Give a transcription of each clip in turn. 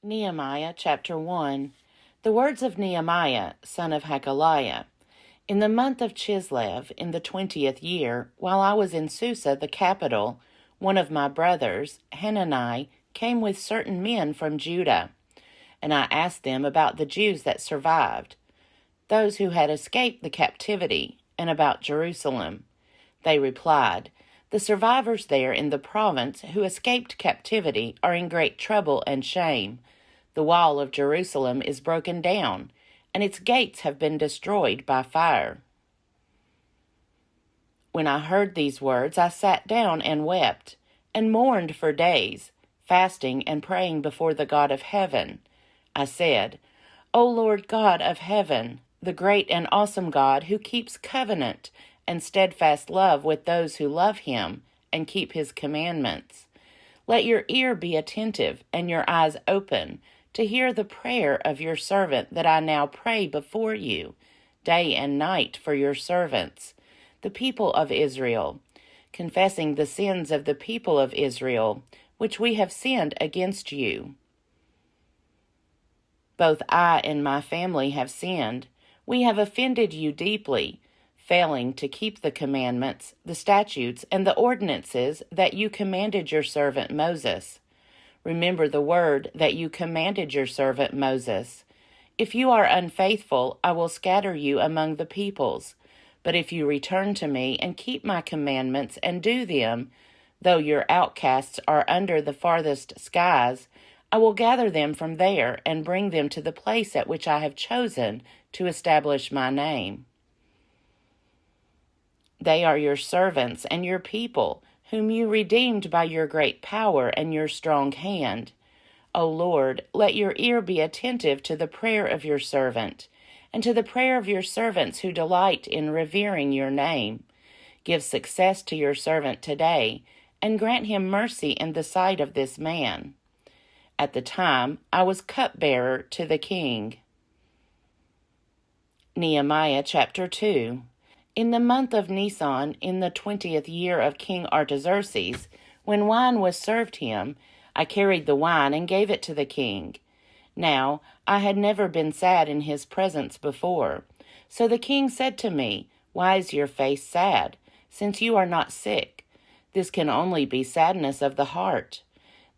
Nehemiah chapter 1. The words of Nehemiah, son of Hakaliah. In the month of Chislev, in the 20th year, while I was in Susa, the capital, one of my brothers, Hanani, came with certain men from Judah. And I asked them about the Jews that survived, those who had escaped the captivity, and about Jerusalem. They replied, "The survivors there in the province who escaped captivity are in great trouble and shame. The wall of Jerusalem is broken down, and its gates have been destroyed by fire." When I heard these words, I sat down and wept, and mourned for days, fasting and praying before the God of heaven. I said, "O Lord God of heaven, the great and awesome God who keeps covenant and steadfast love with those who love him and keep his commandments, let your ear be attentive and your eyes open to hear the prayer of your servant that I now pray before you, day and night for your servants, the people of Israel, confessing the sins of the people of Israel, which we have sinned against you. Both I and my family have sinned. We have offended you deeply, failing to keep the commandments, the statutes, and the ordinances that you commanded your servant Moses. Remember the word that you commanded your servant Moses. If you are unfaithful, I will scatter you among the peoples. But if you return to me and keep my commandments and do them, though your outcasts are under the farthest skies, I will gather them from there and bring them to the place at which I have chosen to establish my name. They are your servants and your people, whom you redeemed by your great power and your strong hand. O Lord, let your ear be attentive to the prayer of your servant, and to the prayer of your servants who delight in revering your name. Give success to your servant today, and grant him mercy in the sight of this man." At the time, I was cupbearer to the king. Nehemiah chapter 2. In the month of Nisan, in the 20th year of King Artaxerxes, when wine was served him, I carried the wine and gave it to the king. Now, I had never been sad in his presence before. So the king said to me, "Why is your face sad, since you are not sick? This can only be sadness of the heart."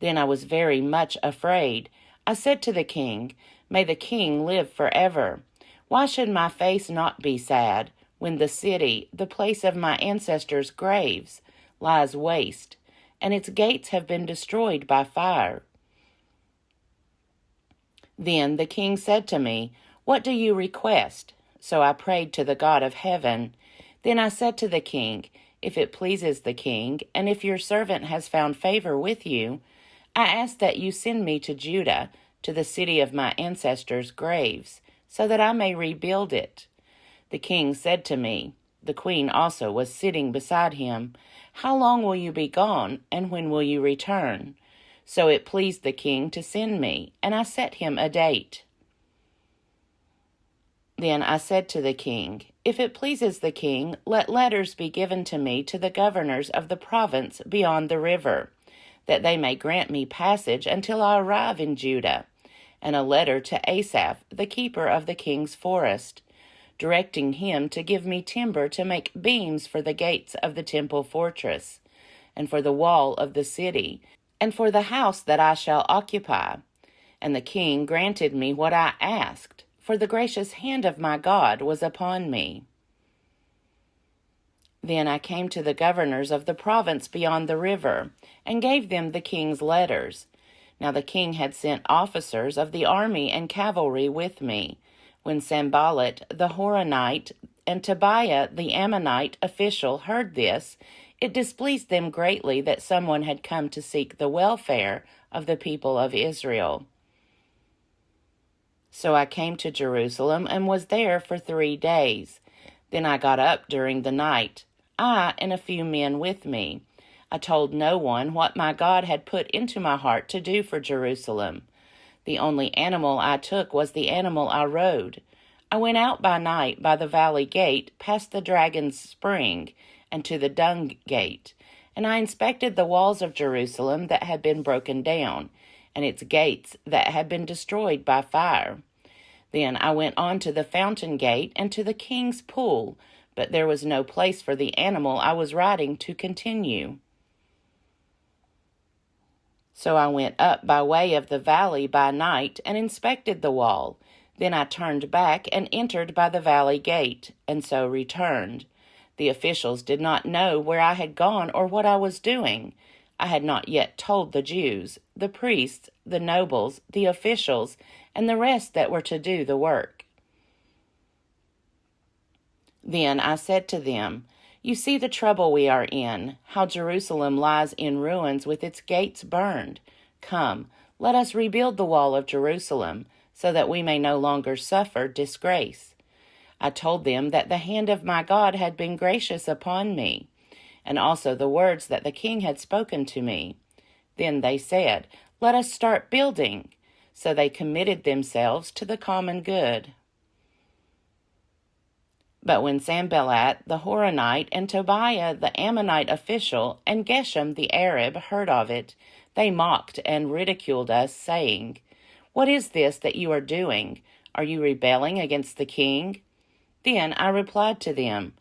Then I was very much afraid. I said to the king, "May the king live forever. Why should my face not be sad, when the city, the place of my ancestors' graves, lies waste, and its gates have been destroyed by fire?" Then the king said to me, "What do you request?" So I prayed to the God of heaven. Then I said to the king, "If it pleases the king, and if your servant has found favor with you, I ask that you send me to Judah, to the city of my ancestors' graves, so that I may rebuild it." The king said to me, the queen also was sitting beside him, "How long will you be gone, and when will you return?" So it pleased the king to send me, and I set him a date. Then I said to the king, "If it pleases the king, let letters be given to me to the governors of the province beyond the river, that they may grant me passage until I arrive in Judah, and a letter to Asaph, the keeper of the king's forest, directing him to give me timber to make beams for the gates of the temple fortress, and for the wall of the city, and for the house that I shall occupy." And the king granted me what I asked, for the gracious hand of my God was upon me. Then I came to the governors of the province beyond the river, and gave them the king's letters. Now the king had sent officers of the army and cavalry with me. When Sanballat the Horonite and Tobiah the Ammonite official heard this, it displeased them greatly that someone had come to seek the welfare of the people of Israel. So I came to Jerusalem and was there for 3 days. Then I got up during the night, I and a few men with me. I told no one what my God had put into my heart to do for Jerusalem. The only animal I took was the animal I rode. I went out by night by the valley gate, past the dragon's spring, and to the dung gate, and I inspected the walls of Jerusalem that had been broken down, and its gates that had been destroyed by fire. Then I went on to the fountain gate and to the king's pool, but there was no place for the animal I was riding to continue. So I went up by way of the valley by night and inspected the wall. Then I turned back and entered by the valley gate, and so returned. The officials did not know where I had gone or what I was doing. I had not yet told the Jews, the priests, the nobles, the officials, and the rest that were to do the work. Then I said to them, "You see the trouble we are in, how Jerusalem lies in ruins with its gates burned. Come, let us rebuild the wall of Jerusalem, so that we may no longer suffer disgrace." I told them that the hand of my God had been gracious upon me, and also the words that the king had spoken to me. Then they said, "Let us start building." So they committed themselves to the common good. But when Sanballat the Horonite and Tobiah the Ammonite official and Geshem the Arab heard of it, they mocked and ridiculed us, saying, "What is this that you are doing? Are you rebelling against the king?" Then I replied to them,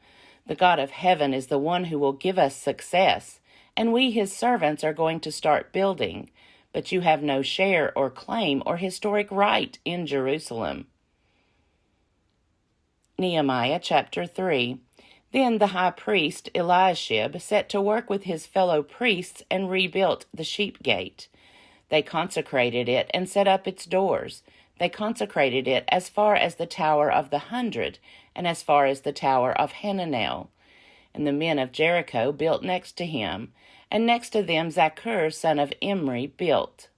"The God of heaven is the one who will give us success, and we his servants are going to start building, but you have no share or claim or historic right in Jerusalem." Nehemiah chapter 3. Then the high priest Eliashib set to work with his fellow priests and rebuilt the sheep gate. They consecrated it and set up its doors. They consecrated it as far as the Tower of the 100 and as far as the Tower of Hananel. And the men of Jericho built next to him, and next to them Zaccur son of Imri built.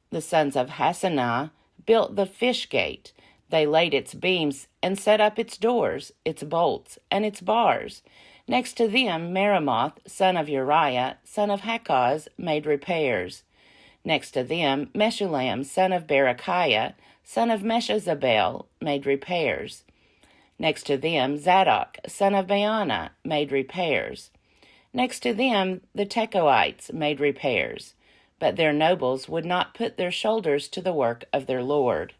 The sons of Hassenaah built the fish gate. They laid its beams and set up its doors, its bolts, and its bars. Next to them Meremoth, son of Uriah, son of Hakkoz, made repairs. Next to them Meshullam, son of Berechiah, son of Meshezabel, made repairs. Next to them Zadok, son of Baana, made repairs. Next to them the Tekoites made repairs, but their nobles would not put their shoulders to the work of their Lord.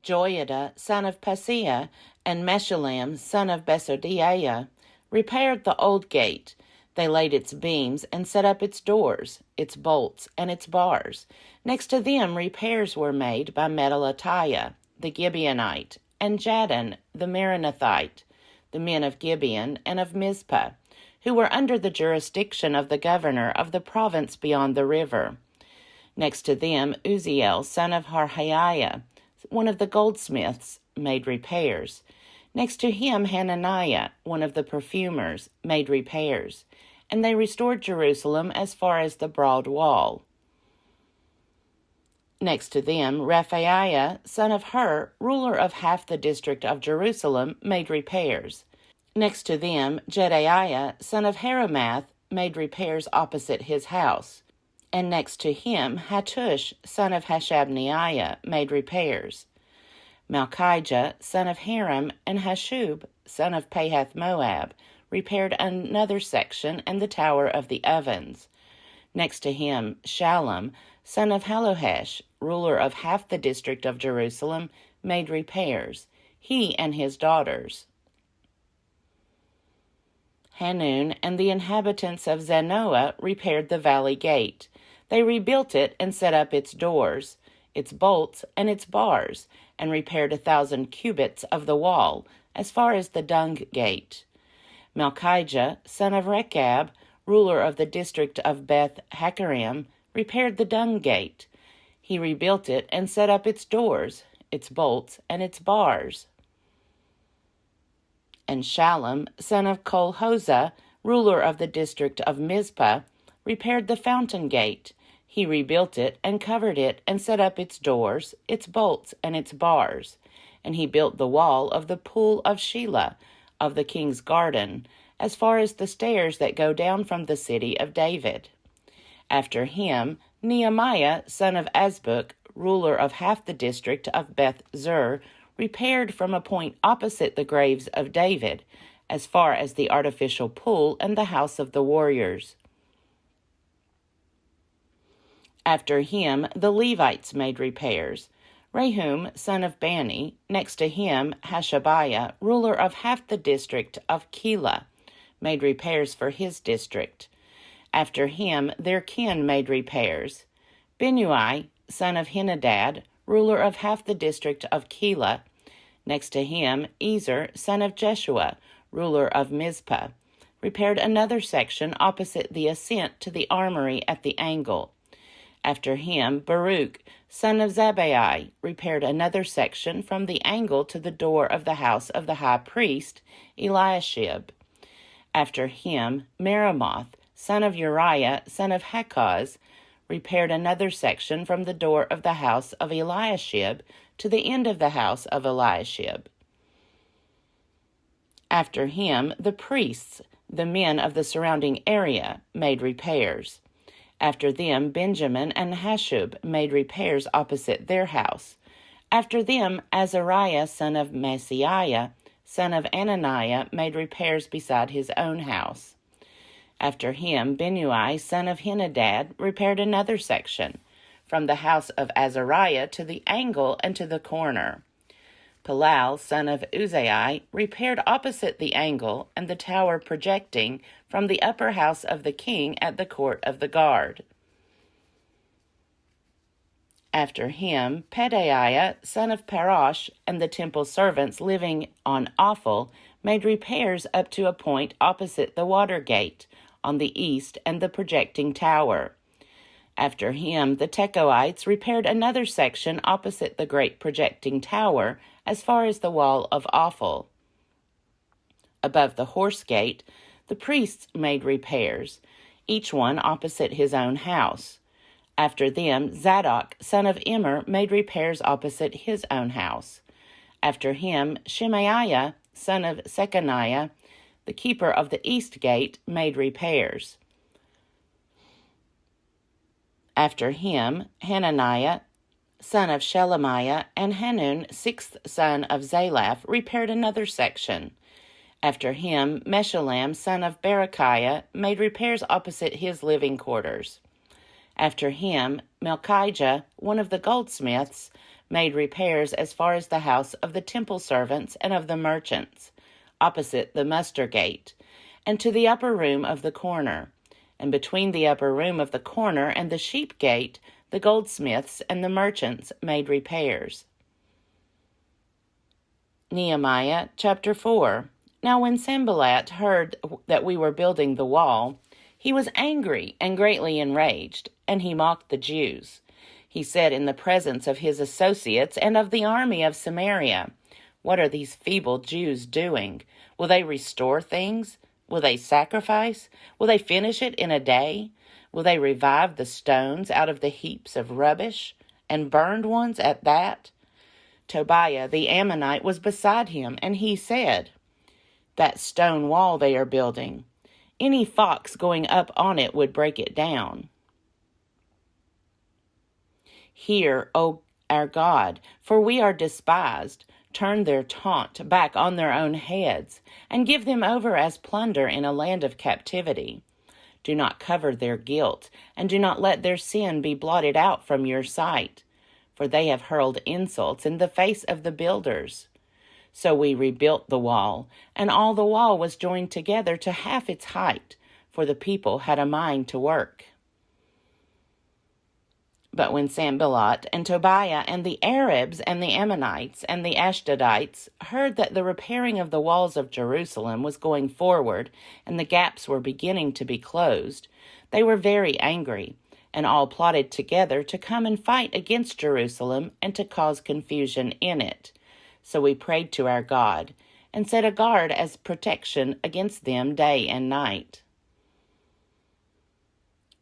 Joiada, son of Paseah, and Meshullam, son of Besodeiah, repaired the old gate. They laid its beams and set up its doors, its bolts, and its bars. Next to them repairs were made by Medelatiah, the Gibeonite, and Jadon, the Meronothite, the men of Gibeon and of Mizpah, who were under the jurisdiction of the governor of the province beyond the river. Next to them Uzziel, son of Harhaiah, one of the goldsmiths, made repairs. Next to him Hananiah, one of the perfumers, made repairs, and they restored Jerusalem as far as the broad wall. Next to them Rephaiah, son of Hur, ruler of half the district of Jerusalem, made repairs. Next to them Jedaiah, son of Haramath, made repairs opposite his house. And next to him Hattush, son of Hashabneiah, made repairs. Malchijah, son of Haram, and Hashub, son of Pahath-Moab, repaired another section and the tower of the ovens. Next to him Shallum, son of Hallohesh, ruler of half the district of Jerusalem, made repairs, he and his daughters. Hanun and the inhabitants of Zanoah repaired the valley gate. They rebuilt it and set up its doors, its bolts, and its bars, and repaired 1,000 cubits of the wall, as far as the dung gate. Malchijah, son of Rechab, ruler of the district of Beth-Hakerem, repaired the dung gate. He rebuilt it and set up its doors, its bolts, and its bars. And Shallum, son of Kolhozah, ruler of the district of Mizpah, repaired the fountain gate. He rebuilt it and covered it and set up its doors, its bolts, and its bars. And he built the wall of the pool of Shelah, of the king's garden, as far as the stairs that go down from the city of David. After him, Nehemiah, son of Azbuk, ruler of half the district of Beth-zur, repaired from a point opposite the graves of David, as far as the artificial pool and the house of the warriors. After him the Levites made repairs. Rehum, son of Bani, next to him Hashabiah, ruler of half the district of Keilah, made repairs for his district. After him their kin made repairs. Binnui, son of Henadad, ruler of half the district of Keilah, next to him Ezer, son of Jeshua, ruler of Mizpah, repaired another section opposite the ascent to the armory at the angle. After him Baruch, son of Zabbai, repaired another section from the angle to the door of the house of the high priest Eliashib. After him Meremoth, son of Uriah, son of Hakkoz, repaired another section from the door of the house of Eliashib to the end of the house of Eliashib. After him the priests, the men of the surrounding area, made repairs. After them Benjamin and Hashub made repairs opposite their house. After them Azariah, son of Maaseiah, son of Ananiah, made repairs beside his own house. After him Binnui, son of Henadad, repaired another section, from the house of Azariah to the angle and to the corner. Palal, son of Uzai, repaired opposite the angle and the tower projecting from the upper house of the king at the court of the guard. After him Pedaiah, son of Parosh, and the temple servants living on Ophel made repairs up to a point opposite the water gate on the east and the projecting tower. After him the Tekoites repaired another section opposite the great projecting tower as far as the wall of Ophel. Above the horse gate the priests made repairs, each one opposite his own house. After them Zadok, son of Immer, made repairs opposite his own house. After him Shemaiah, son of Shechaniah, the keeper of the east gate, made repairs. After him Hananiah, son of Shelemiah, and Hanun, sixth son of Zalaph, repaired another section. After him Meshullam, son of Berechiah, made repairs opposite his living quarters. After him Melchijah, one of the goldsmiths, made repairs as far as the house of the temple servants and of the merchants, opposite the muster gate, and to the upper room of the corner. And between the upper room of the corner and the sheep gate, the goldsmiths and the merchants made repairs. Nehemiah chapter 4. Now when Sanballat heard that we were building the wall, he was angry and greatly enraged, and he mocked the Jews. He said in the presence of his associates and of the army of Samaria, "What are these feeble Jews doing? Will they restore things? Will they sacrifice? Will they finish it in a day? Will they revive the stones out of the heaps of rubbish, and burned ones at that?" Tobiah the Ammonite was beside him, and he said, "That stone wall they are building, any fox going up on it would break it down. Hear, O our God, for we are despised. Turn their taunt back on their own heads, and give them over as plunder in a land of captivity. Do not cover their guilt, and do not let their sin be blotted out from your sight, for they have hurled insults in the face of the builders." So we rebuilt the wall, and all the wall was joined together to half its height, for the people had a mind to work. But when Sanballat and Tobiah and the Arabs and the Ammonites and the Ashdodites heard that the repairing of the walls of Jerusalem was going forward and the gaps were beginning to be closed, they were very angry, and all plotted together to come and fight against Jerusalem and to cause confusion in it. So we prayed to our God and set a guard as protection against them day and night.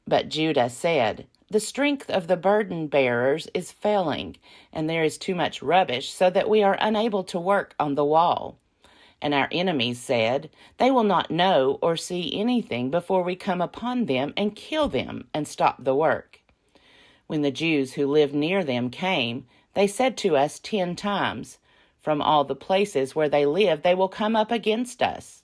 But Judah said, "The strength of the burden bearers is failing, and there is too much rubbish so that we are unable to work on the wall." And our enemies said, "They will not know or see anything before we come upon them and kill them and stop the work." When the Jews who lived near them came, they said to us 10 times, "From all the places where they live they will come up against us."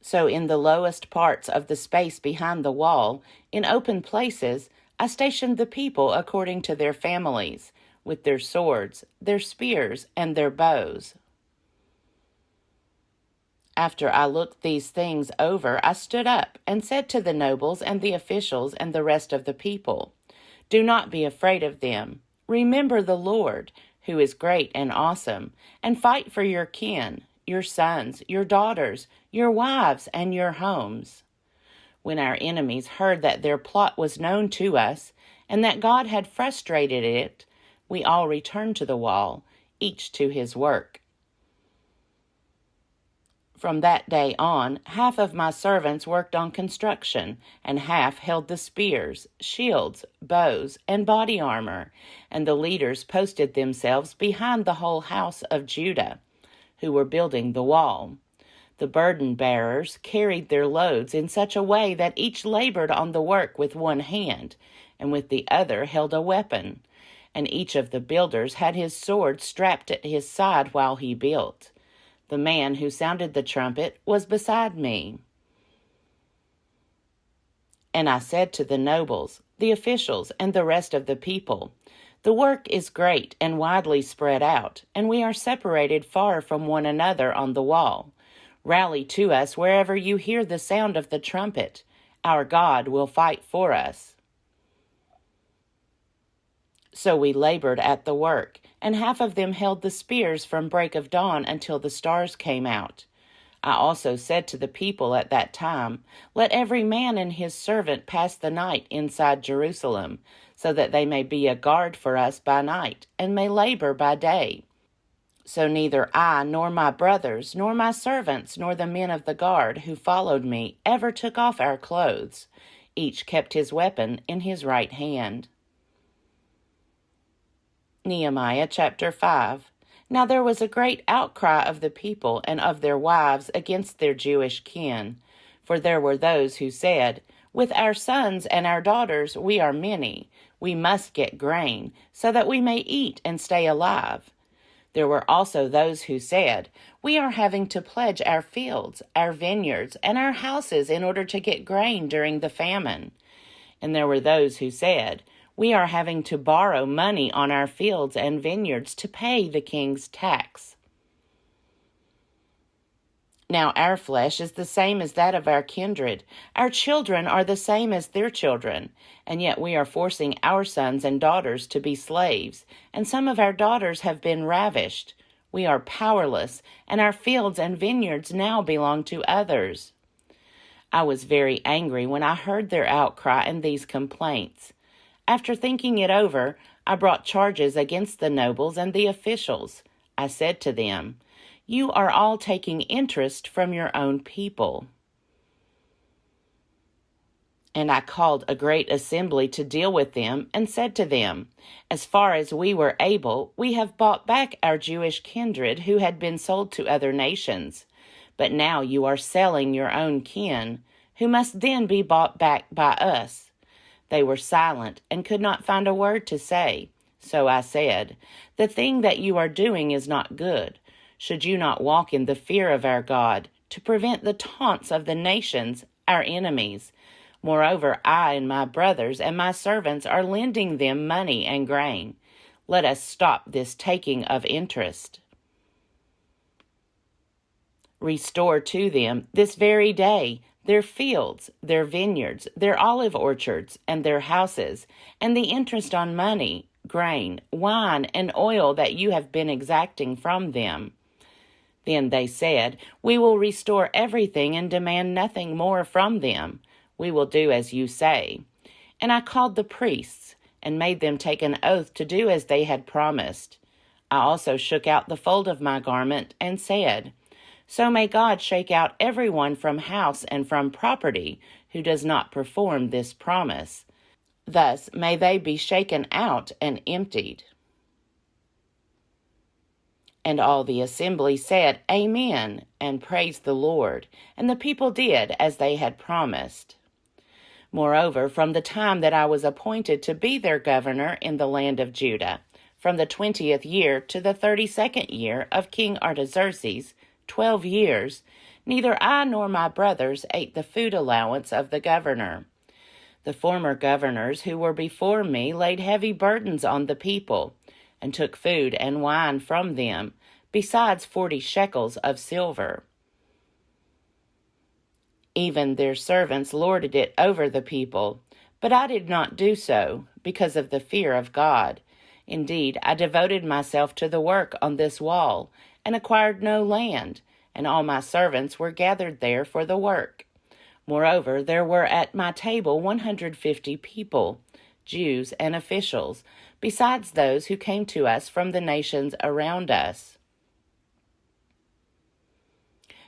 So in the lowest parts of the space behind the wall, in open places, I stationed the people according to their families, with their swords, their spears, and their bows. After I looked these things over, I stood up and said to the nobles and the officials and the rest of the people, "Do not be afraid of them. Remember the Lord, who is great and awesome, and fight for your kin, your sons, your daughters, your wives, and your homes." When our enemies heard that their plot was known to us, and that God had frustrated it, we all returned to the wall, each to his work. From that day on, half of my servants worked on construction, and half held the spears, shields, bows, and body armor, and the leaders posted themselves behind the whole house of Judah, who were building the wall. The burden bearers carried their loads in such a way that each labored on the work with one hand, and with the other held a weapon, and each of the builders had his sword strapped at his side while he built. The man who sounded the trumpet was beside me. And I said to the nobles, the officials, and the rest of the people, "The work is great and widely spread out, and we are separated far from one another on the wall. Rally to us wherever you hear the sound of the trumpet. Our God will fight for us." So we labored at the work, and half of them held the spears from break of dawn until the stars came out. I also said to the people at that time, "Let every man and his servant pass the night inside Jerusalem, so that they may be a guard for us by night, and may labor by day." So neither I, nor my brothers, nor my servants, nor the men of the guard who followed me ever took off our clothes. Each kept his weapon in his right hand. Nehemiah chapter 5. Now there was a great outcry of the people and of their wives against their Jewish kin. For there were those who said, "With our sons and our daughters we are many. We must get grain, so that we may eat and stay alive." There were also those who said, "We are having to pledge our fields, our vineyards, and our houses in order to get grain during the famine." And there were those who said, "We are having to borrow money on our fields and vineyards to pay the king's tax." Now our flesh is the same as that of our kindred. Our children are the same as their children, and yet we are forcing our sons and daughters to be slaves, and some of our daughters have been ravished. We are powerless, and our fields and vineyards now belong to others. I was very angry when I heard their outcry and these complaints. After thinking it over, I brought charges against the nobles and the officials. I said to them, "You are all taking interest from your own people." And I called a great assembly to deal with them and said to them, "As far as we were able, we have bought back our Jewish kindred who had been sold to other nations. But now you are selling your own kin, who must then be bought back by us." They were silent and could not find a word to say. So I said, "The thing that you are doing is not good. Should you not walk in the fear of our God, to prevent the taunts of the nations, our enemies? Moreover, I and my brothers and my servants are lending them money and grain. Let us stop this taking of interest. Restore to them this very day their fields, their vineyards, their olive orchards, and their houses, and the interest on money, grain, wine, and oil that you have been exacting from them." Then they said, "We will restore everything and demand nothing more from them. We will do as you say." And I called the priests and made them take an oath to do as they had promised. I also shook out the fold of my garment and said, "So may God shake out everyone from house and from property who does not perform this promise. Thus may they be shaken out and emptied." And all the assembly said, "Amen," and praised the Lord. And the people did as they had promised. Moreover, from the time that I was appointed to be their governor in the land of Judah, from the 20th year to the 32nd year of King Artaxerxes, 12 years, neither I nor my brothers ate the food allowance of the governor. The former governors who were before me laid heavy burdens on the people, and took food and wine from them, besides 40 shekels of silver. Even their servants lorded it over the people, but I did not do so, because of the fear of God. Indeed, I devoted myself to the work on this wall, and acquired no land, and all my servants were gathered there for the work. Moreover, there were at my table 150 people, Jews and officials, besides those who came to us from the nations around us.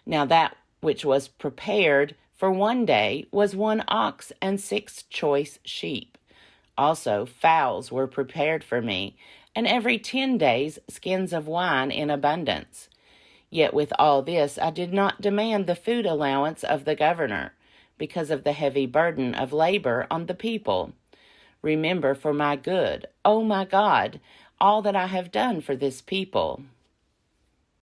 Now that which was prepared for one day was 1 ox and 6 choice sheep. Also fowls were prepared for me, and every 10 days skins of wine in abundance. Yet with all this I did not demand the food allowance of the governor, because of the heavy burden of labor on the people. Remember for my good, O my God, all that I have done for this people.